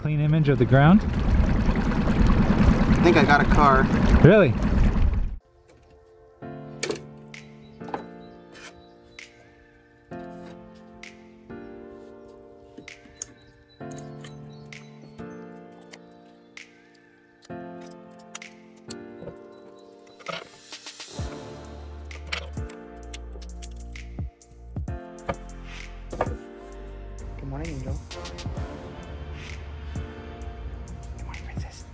clean image of the ground? I think I got a car. Really? Good morning, Angel. Good morning, Princess.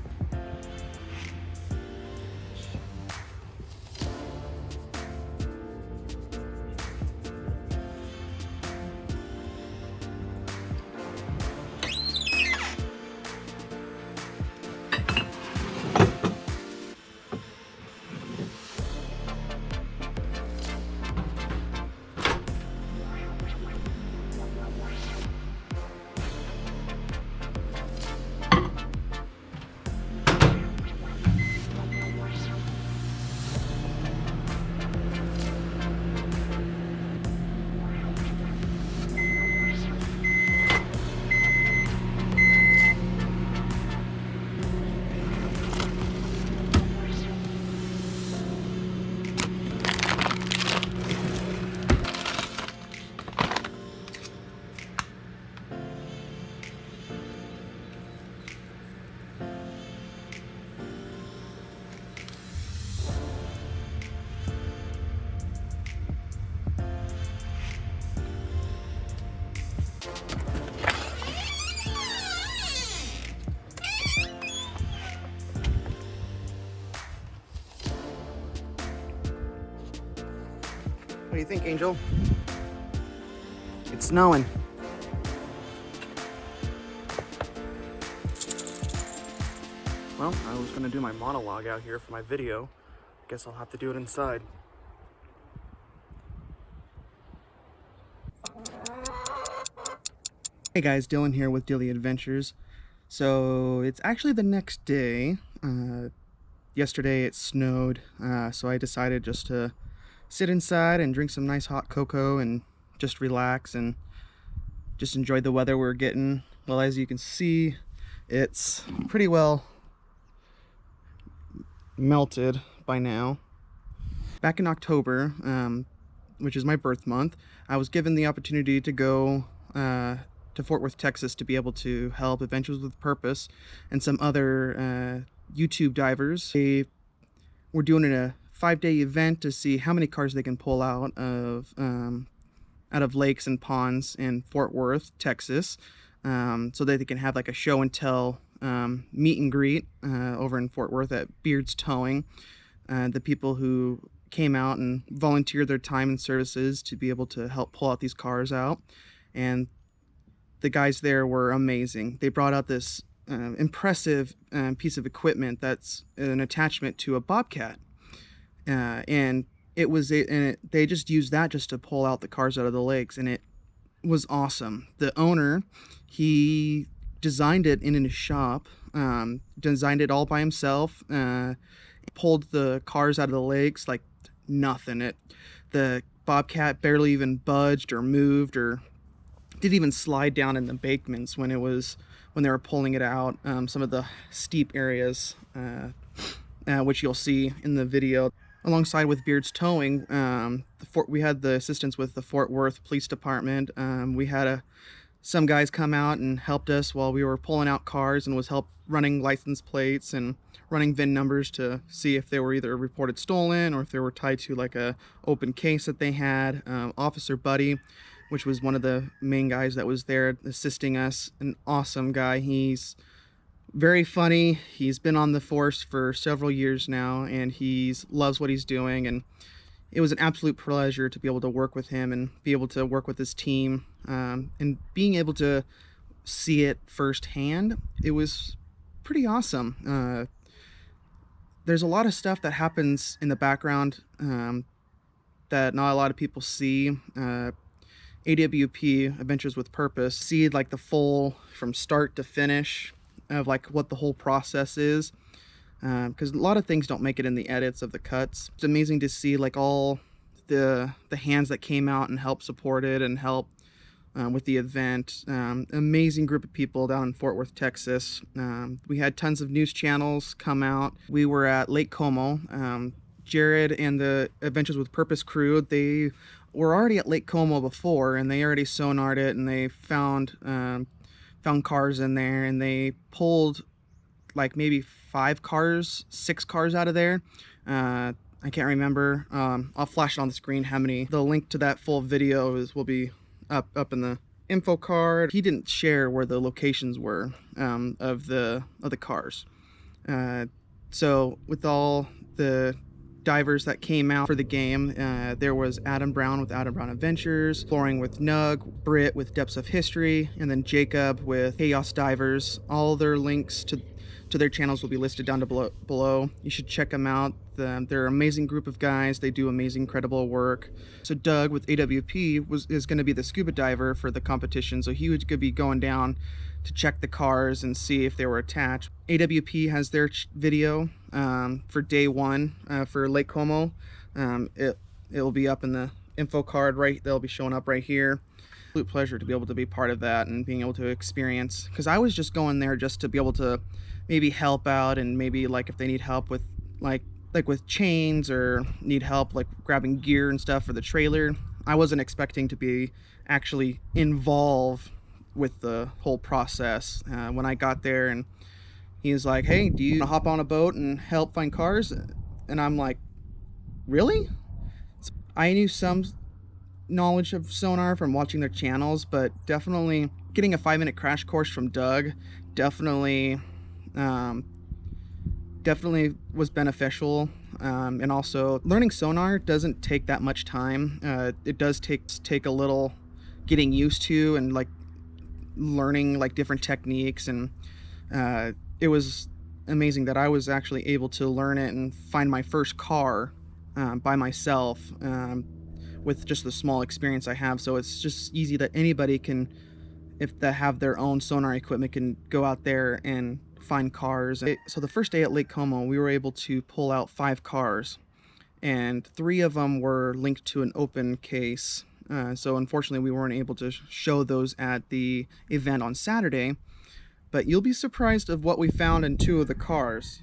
What do you think, Angel? It's snowing. Well, I was gonna do my monologue out here for my video. I guess I'll have to do it inside. Hey guys, Dylan here with Dilly Adventures. So it's actually the next day. Yesterday it snowed, so I decided just to sit inside and drink some nice hot cocoa and just relax and just enjoy the weather we're getting. Well, as you can see, it's pretty well melted by now. Back in October, which is my birth month, I was given the opportunity to go to Fort Worth, Texas to be able to help Adventures with Purpose and some other YouTube divers. They were doing a 5-day event to see how many cars they can pull out of lakes and ponds in Fort Worth, Texas, so that they can have like a show and tell meet and greet over in Fort Worth at Beard's Towing. The people who came out and volunteered their time and services to be able to help pull out these cars out, and the guys there were amazing. They brought out this impressive piece of equipment that's an attachment to a Bobcat. And they just used that just to pull out the cars out of the lakes, and it was awesome. The owner, he designed it in his shop, designed it all by himself, pulled the cars out of the lakes like nothing. The Bobcat barely even budged or moved or didn't even slide down in the embankments when they were pulling it out. Some of the steep areas, which you'll see in the video. Alongside with Beard's Towing, we had the assistance with the Fort Worth Police Department. We had some guys come out and helped us while we were pulling out cars, and was help running license plates and running VIN numbers to see if they were either reported stolen or if they were tied to like a open case that they had. Officer Buddy, which was one of the main guys that was there assisting us, an awesome guy. He's very funny. He's been on the force for several years now, and he loves what he's doing, and it was an absolute pleasure to be able to work with him and be able to work with his team, and being able to see it firsthand. It was pretty awesome. There's a lot of stuff that happens in the background that not a lot of people see. AWP, Adventures with Purpose, see like the full from start to finish of like what the whole process is, because a lot of things don't make it in the edits of the cuts. It's amazing to see like all the hands that came out and helped support it and help with the event. Amazing group of people down in Fort Worth, Texas. We had tons of news channels come out. We were at Lake Como. Jared and the Adventures with Purpose crew, they were already at Lake Como before, and they already sonarred it, and they found cars in there, and they pulled like maybe 6 cars out of there. I can't remember. I'll flash it on the screen how many. The link to that full video will be up in the info card. He didn't share where the locations were of the cars. So with all the divers that came out for the game, there was Adam Brown with Adam Brown Adventures, Exploring with Nug, Britt with Depths of History, and then Jacob with Chaos Divers. All their links to their channels will be listed down below. You should check them out. They're an amazing group of guys. They do amazing, incredible work. So Doug with AWP is going to be the scuba diver for the competition. So he would be going down to check the cars and see if they were attached. AWP has their video for day 1 for Lake Como. It will be up in the info card, right? They'll be showing up right here. Absolute pleasure to be able to be part of that and being able to experience, because I was just going there just to be able to maybe help out, and maybe like if they need help with like with chains or need help like grabbing gear and stuff for the trailer. I wasn't expecting to be actually involved with the whole process. When I got there and he was like, hey, do you want to hop on a boat and help find cars? And I'm like, really? So I knew some knowledge of sonar from watching their channels, but definitely getting a 5-minute crash course from Doug definitely was beneficial. And also learning sonar doesn't take that much time. It does take a little getting used to, and like learning like different techniques, and it was amazing that I was actually able to learn it and find my first car by myself with just the small experience I have. So it's just easy that anybody can, if they have their own sonar equipment, can go out there and find cars. So the first day at Lake Como, we were able to pull out 5 cars, and 3 of them were linked to an open case. So unfortunately we weren't able to show those at the event on Saturday, but you'll be surprised of what we found in 2 of the cars.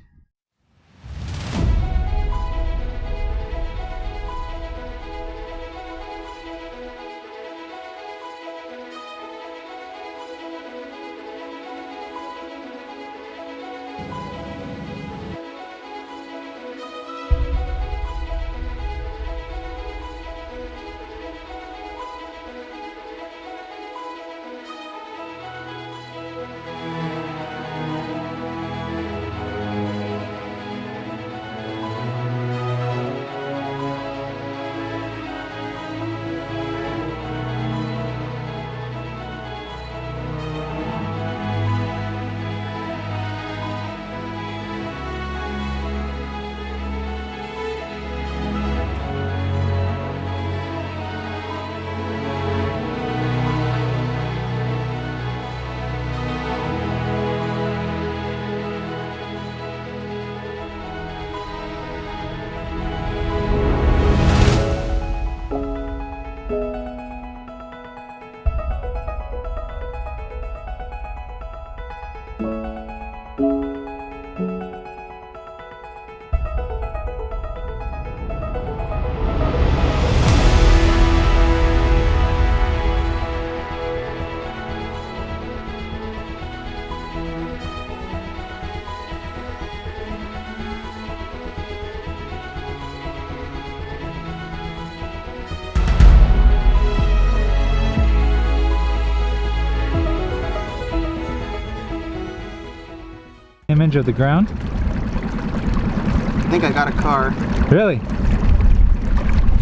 Image of the ground? I think I got a car. Really?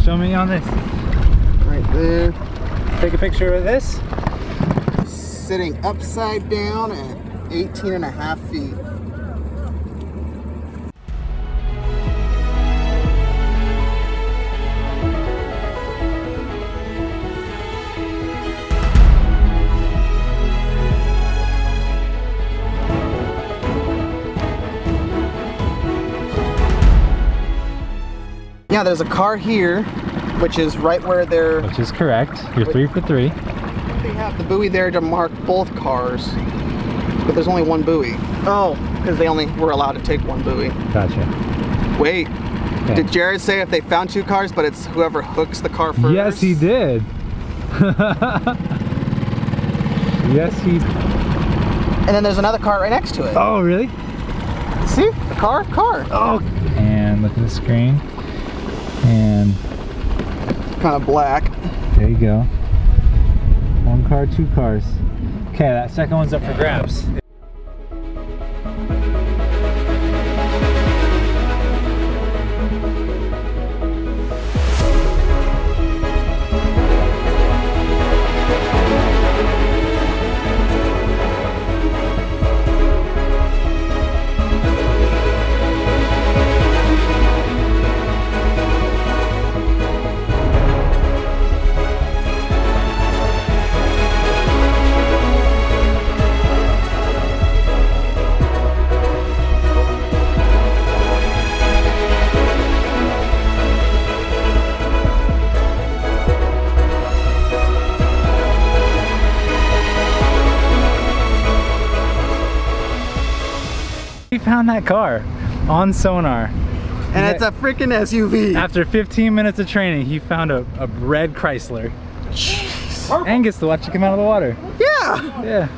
Show me on this. Right there. Take a picture of this. Sitting upside down at 18.5 feet. Yeah, there's a car here, which is right where they're... Which is correct. You're 3 for 3. they have the buoy there to mark both cars, but there's only one buoy. Oh, because they only were allowed to take one buoy. Gotcha. Wait, Okay. did Jared say if they found 2 cars, but it's whoever hooks the car first? Yes, he did. Yes, he. And then there's another car right next to it. Oh, really? See? The car? Oh. And look at the screen. And Kind of black. there you go. 1 car, 2 cars. Okay, that second one's up for grabs. We found that car on sonar. And it's a freaking SUV. After 15 minutes of training, he found a red Chrysler. Jeez. And gets to watch it come out of the water. Yeah. Yeah.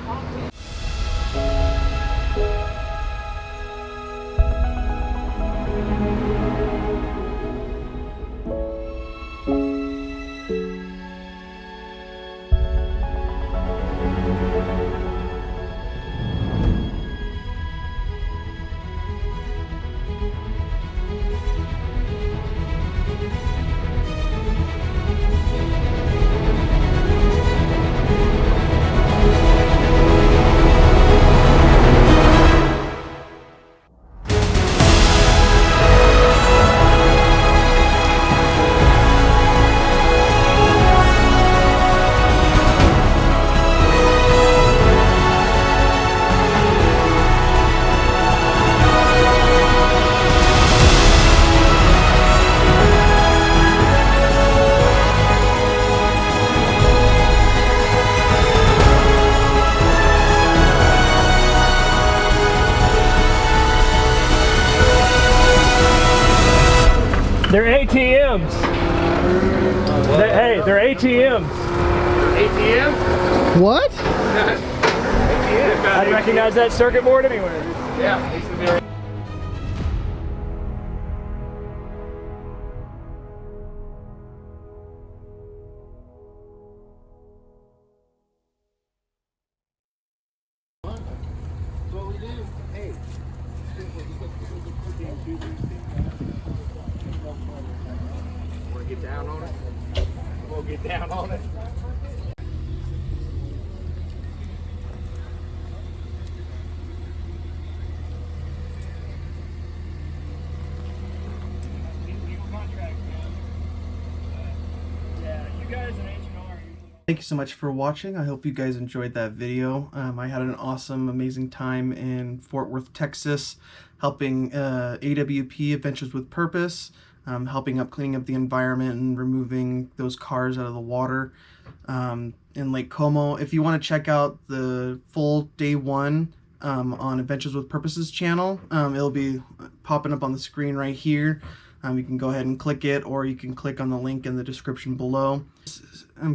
They're ATMs. Hey, they're ATMs. ATM? What? I'd recognize that circuit board anywhere. Yeah. Wanna get down on it? We'll get down on it. Thank you so much for watching. I hope you guys enjoyed that video. I had an awesome, amazing time in Fort Worth, Texas, helping AWP, Adventures with Purpose, helping up cleaning up the environment and removing those cars out of the water in Lake Como. If you want to check out the full day one on Adventures with Purpose's channel, it'll be popping up on the screen right here. You can go ahead and click it, or you can click on the link in the description below.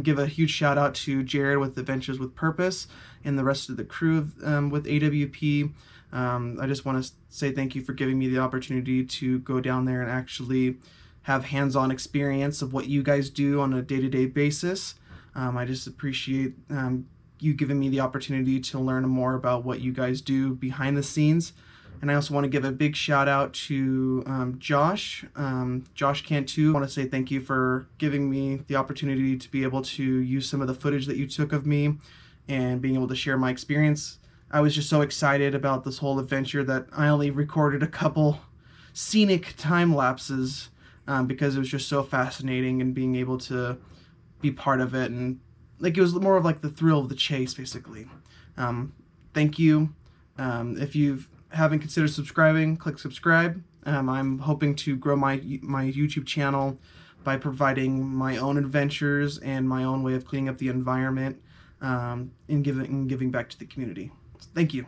Give a huge shout out to Jared with Adventures with Purpose and the rest of the crew with AWP. I just want to say thank you for giving me the opportunity to go down there and actually have hands-on experience of what you guys do on a day-to-day basis. I just appreciate you giving me the opportunity to learn more about what you guys do behind the scenes. And I also want to give a big shout out to Josh Cantu. I want to say thank you for giving me the opportunity to be able to use some of the footage that you took of me and being able to share my experience. I was just so excited about this whole adventure that I only recorded a couple scenic time lapses because it was just so fascinating, and being able to be part of it, and like it was more of like the thrill of the chase, basically. Thank you. If you haven't considered subscribing, click subscribe. I'm hoping to grow my YouTube channel by providing my own adventures and my own way of cleaning up the environment. in giving back to the community. Thank you.